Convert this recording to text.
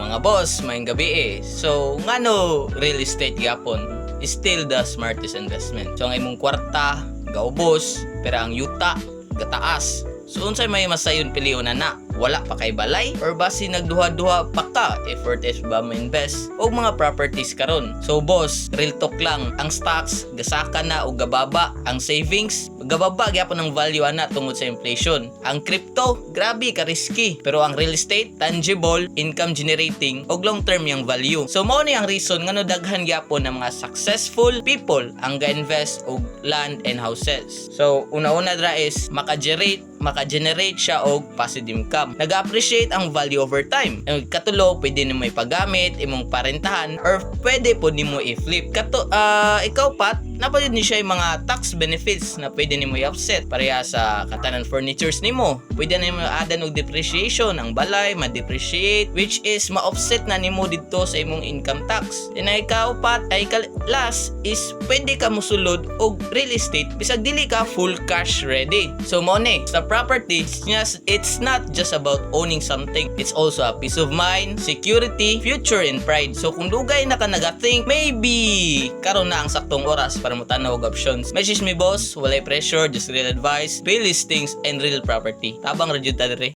Mga boss, maayong gabi eh. So, ngano real estate gyapon is still the smartest investment. So, ang imong kwarta, gaubos, pero ang yuta, gataas. So, unsay may masayon piliyon na wala pa kay balay or basi nagduha-duha pa ka effort is ba mo invest o mga properties karon. So boss, real talk lang, ang stocks gasaka na o gababa, ang savings gababa gyapon ang value ana tungod sa inflation. Ang crypto grabe ka risky, pero ang real estate tangible, income generating og long term yang value. So mao ni ang reason ngano daghan gyapon ng mga successful people ang ga-invest og land and houses. So una-una dra is maka-generate siya og passive income. Nag-appreciate ang value over time. Katulo, pwede nimo ipagamit, imong parentahan, or pwede po nimo i-flip. Ikaw pat, napalid ni siya yung mga tax benefits na pwede nimo i-offset pareha sa katanan furnitures nimo. Pwede nimo adan og depreciation, ang balay ma-depreciate, which is ma-offset na nimo dito sa imong income tax. And ikaw pat, last is pwede ka musulod og real estate bisag dili ka full cash ready. So mo ni sa property, it's not just about owning something. It's also a peace of mind, security, future, and pride. So kung dugay na ka nag-think, maybe karon na ang saktong oras para mo tanaw og options. Message me boss, walay pressure, just real advice, real listings, and real property. Tabang ra jud ta diri.